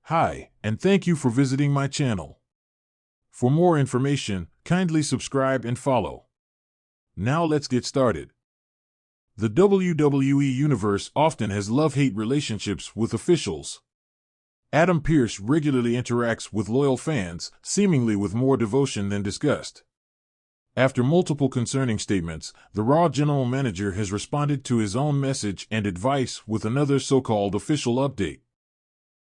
Hi, and thank you for visiting my channel. For more information, kindly subscribe and follow. Now let's get started. The WWE Universe often has love-hate relationships with officials. Adam Pearce regularly interacts with loyal fans, seemingly with more devotion than disgust. After multiple concerning statements, the Raw general manager has responded to his own message and advice with another so-called official update.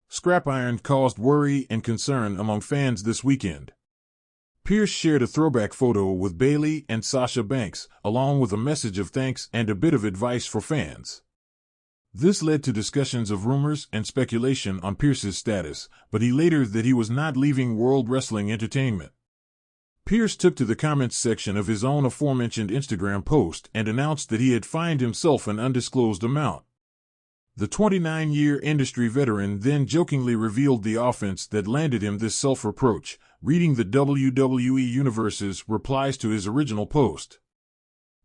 Scrap iron caused worry and concern among fans this weekend. Pearce shared a throwback photo with Bayley and Sasha Banks, along with a message of thanks and a bit of advice for fans. This led to discussions of rumors and speculation on Pearce's status, but he later that he was not leaving World Wrestling Entertainment. Pearce took to the comments section of his own aforementioned Instagram post and announced that he had fined himself an undisclosed amount. The 29-year industry veteran then jokingly revealed the offense that landed him this self-reproach, reading the WWE Universe's replies to his original post.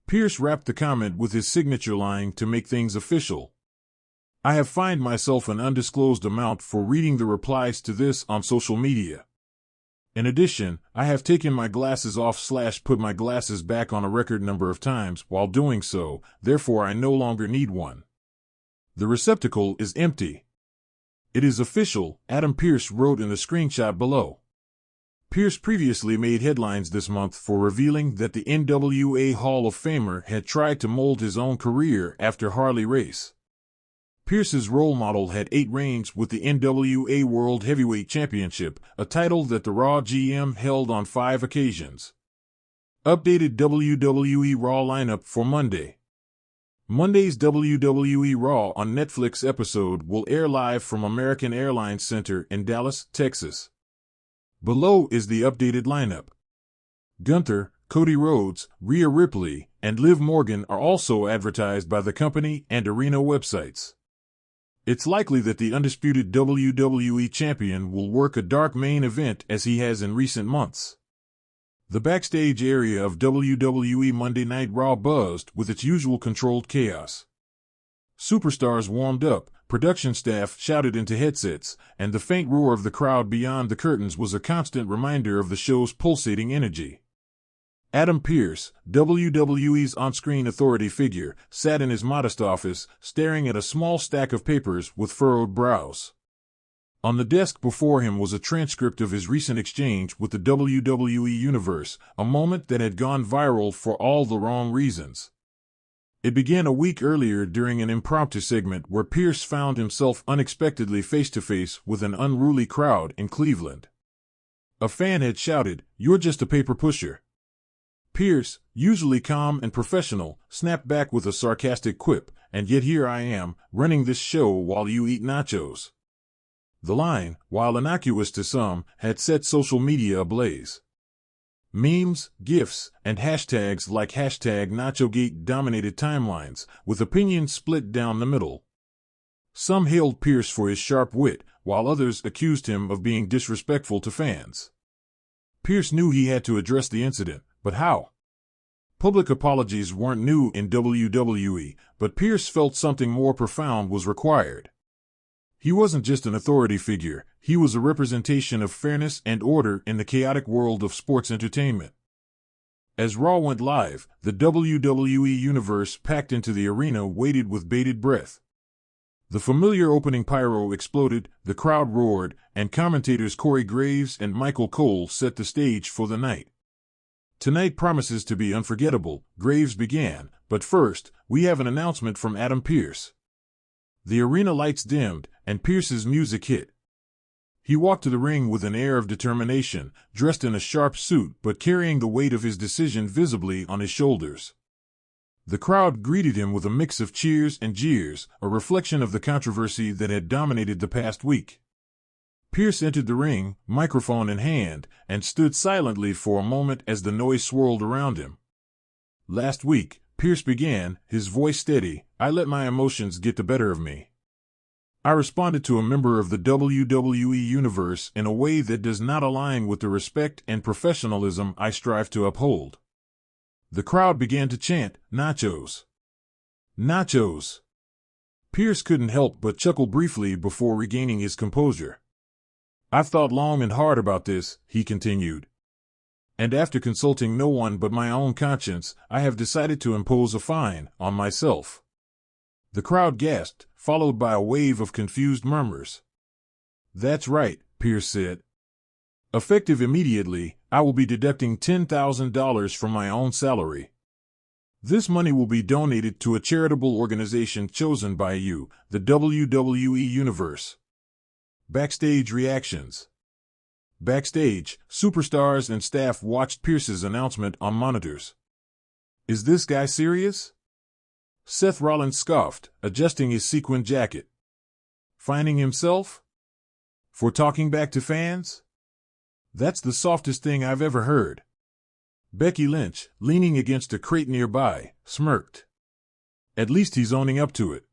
Pearce wrapped the comment with his signature line to make things official. "I have fined myself an undisclosed amount for reading the replies to this on social media. In addition, I have taken my glasses off/put my glasses back on a record number of times while doing so, therefore I no longer need one. The receptacle is empty. It is official," Adam Pearce wrote in the screenshot below. Pearce previously made headlines this month for revealing that the NWA Hall of Famer had tried to mold his own career after Harley Race. Pearce's role model had 8 reigns with the NWA World Heavyweight Championship, a title that the Raw GM held on 5 occasions. Updated WWE Raw lineup for Monday. Monday's WWE Raw on Netflix episode will air live from American Airlines Center in Dallas, Texas. Below is the updated lineup. Gunther, Cody Rhodes, Rhea Ripley, and Liv Morgan are also advertised by the company and arena websites. It's likely that the undisputed WWE Champion will work a dark main event as he has in recent months. The backstage area of WWE Monday Night Raw buzzed with its usual controlled chaos. Superstars warmed up, production staff shouted into headsets, and the faint roar of the crowd beyond the curtains was a constant reminder of the show's pulsating energy. Adam Pearce, WWE's on-screen authority figure, sat in his modest office, staring at a small stack of papers with furrowed brows. On the desk before him was a transcript of his recent exchange with the WWE Universe, a moment that had gone viral for all the wrong reasons. It began a week earlier during an impromptu segment where Pearce found himself unexpectedly face-to-face with an unruly crowd in Cleveland. A fan had shouted, "You're just a paper pusher." Pearce, usually calm and professional, snapped back with a sarcastic quip, "And yet here I am, running this show while you eat nachos." The line, while innocuous to some, had set social media ablaze. Memes, GIFs, and hashtags like #NachoGate dominated timelines, with opinions split down the middle. Some hailed Pearce for his sharp wit, while others accused him of being disrespectful to fans. Pearce knew he had to address the incident, but how? Public apologies weren't new in WWE, but Pearce felt something more profound was required. He wasn't just an authority figure, he was a representation of fairness and order in the chaotic world of sports entertainment. As Raw went live, the WWE Universe packed into the arena waited with bated breath. The familiar opening pyro exploded, the crowd roared, and commentators Corey Graves and Michael Cole set the stage for the night. "Tonight promises to be unforgettable," Graves began, "but first, we have an announcement from Adam Pearce." The arena lights dimmed, and Pearce's music hit. He walked to the ring with an air of determination, dressed in a sharp suit but carrying the weight of his decision visibly on his shoulders. The crowd greeted him with a mix of cheers and jeers, a reflection of the controversy that had dominated the past week. Pearce entered the ring, microphone in hand, and stood silently for a moment as the noise swirled around him. "Last week," Pearce began, his voice steady, "I let my emotions get the better of me. I responded to a member of the WWE Universe in a way that does not align with the respect and professionalism I strive to uphold." The crowd began to chant, "Nachos! Nachos!" Pearce couldn't help but chuckle briefly before regaining his composure. "I've thought long and hard about this," he continued. "And after consulting no one but my own conscience, I have decided to impose a fine on myself." The crowd gasped, followed by a wave of confused murmurs. "That's right," Pearce said. "Effective immediately, I will be deducting $10,000 from my own salary. This money will be donated to a charitable organization chosen by you, the WWE Universe." Backstage reactions. Backstage, superstars and staff watched Pearce's announcement on monitors. "Is this guy serious?" Seth Rollins scoffed, adjusting his sequin jacket. "Finding himself? For talking back to fans? That's the softest thing I've ever heard." Becky Lynch, leaning against a crate nearby, smirked. "At least he's owning up to it.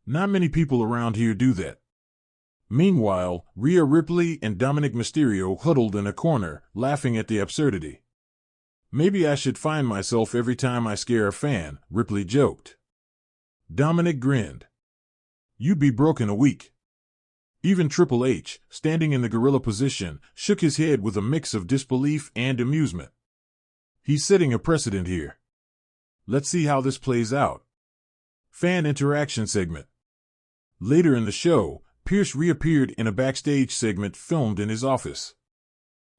Not many people around here do that." Meanwhile, Rhea Ripley and Dominic Mysterio huddled in a corner, laughing at the absurdity. "Maybe I should find myself every time I scare a fan," Ripley joked. Dominic grinned. "You'd be broke in a week." Even Triple H, standing in the gorilla position, shook his head with a mix of disbelief and amusement. "He's setting a precedent here. Let's see how this plays out." Fan interaction segment. Later in the show, Pearce reappeared in a backstage segment filmed in his office.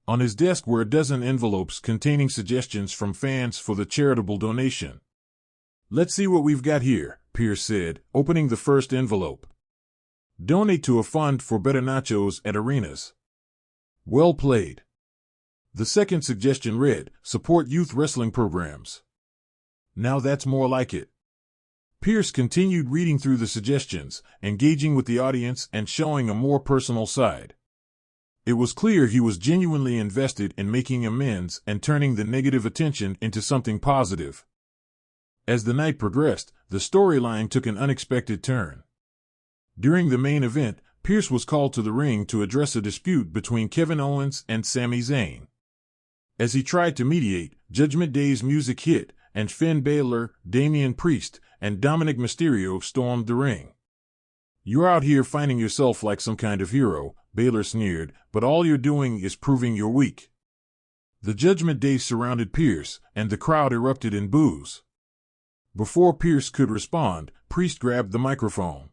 On his desk were a dozen envelopes containing suggestions from fans for the charitable donation. "Let's see what we've got here," Pearce said, opening the first envelope. "Donate to a fund for better nachos at arenas." Well played. The second suggestion read, "Support youth wrestling programs." Now that's more like it. Pearce continued reading through the suggestions, engaging with the audience and showing a more personal side. It was clear he was genuinely invested in making amends and turning the negative attention into something positive. As the night progressed, the storyline took an unexpected turn. During the main event, Pearce was called to the ring to address a dispute between Kevin Owens and Sami Zayn. As he tried to mediate, Judgment Day's music hit, and Finn Balor, Damian Priest, and Dominic Mysterio stormed the ring. "You're out here finding yourself like some kind of hero," Balor sneered, "but all you're doing is proving you're weak." The Judgment Day surrounded Pearce, and the crowd erupted in boos. Before Pearce could respond, Priest grabbed the microphone.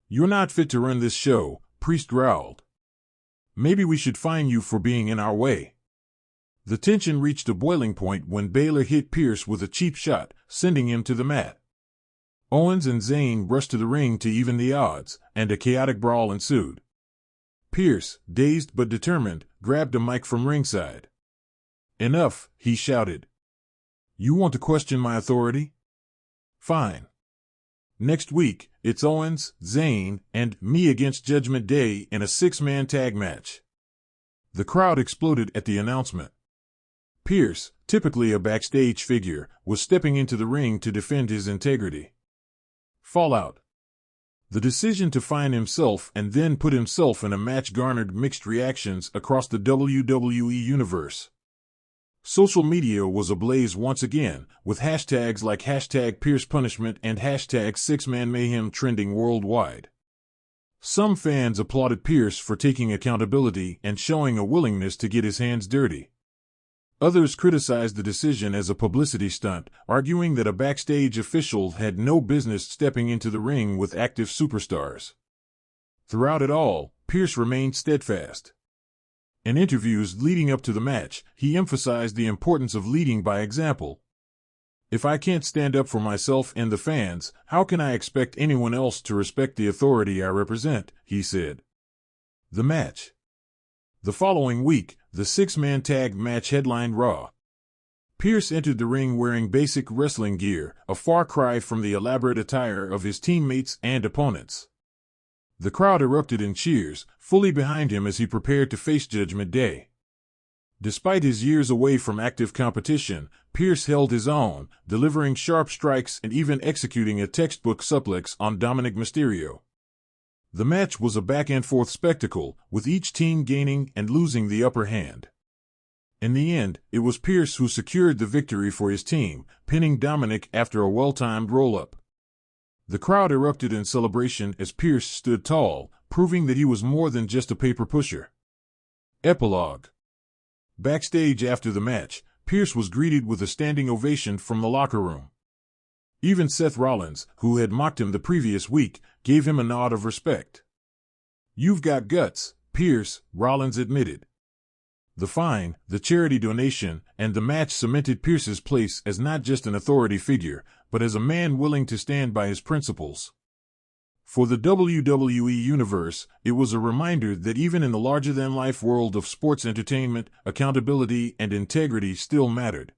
"You're not fit to run this show," Priest growled. "Maybe we should fine you for being in our way." The tension reached a boiling point when Balor hit Pearce with a cheap shot, sending him to the mat. Owens and Zayn rushed to the ring to even the odds, and a chaotic brawl ensued. Pearce, dazed but determined, grabbed a mic from ringside. "Enough," he shouted. "You want to question my authority? Fine. Next week, it's Owens, Zayn, and me against Judgment Day in a 6-man tag match." The crowd exploded at the announcement. Pearce, typically a backstage figure, was stepping into the ring to defend his integrity. Fallout. The decision to fine himself and then put himself in a match garnered mixed reactions across the WWE universe. Social media was ablaze once again, with hashtags like #PearcePunishment and #6ManMayhem trending worldwide. Some fans applauded Pearce for taking accountability and showing a willingness to get his hands dirty. Others criticized the decision as a publicity stunt, arguing that a backstage official had no business stepping into the ring with active superstars. Throughout it all, Pearce remained steadfast. In interviews leading up to the match, he emphasized the importance of leading by example. "If I can't stand up for myself and the fans, how can I expect anyone else to respect the authority I represent?" he said. The match. The following week, the 6-man tag match headlined Raw. Pearce entered the ring wearing basic wrestling gear, a far cry from the elaborate attire of his teammates and opponents. The crowd erupted in cheers, fully behind him as he prepared to face Judgment Day. Despite his years away from active competition, Pearce held his own, delivering sharp strikes and even executing a textbook suplex on Dominic Mysterio. The match was a back-and-forth spectacle, with each team gaining and losing the upper hand. In the end, it was Pearce who secured the victory for his team, pinning Dominic after a well-timed roll-up. The crowd erupted in celebration as Pearce stood tall, proving that he was more than just a paper pusher. Epilogue. Backstage after the match, Pearce was greeted with a standing ovation from the locker room. Even Seth Rollins, who had mocked him the previous week, gave him a nod of respect. "You've got guts, Pearce," Rollins admitted. The fine, the charity donation, and the match cemented Pearce's place as not just an authority figure, but as a man willing to stand by his principles. For the WWE Universe, it was a reminder that even in the larger-than-life world of sports entertainment, accountability and integrity still mattered.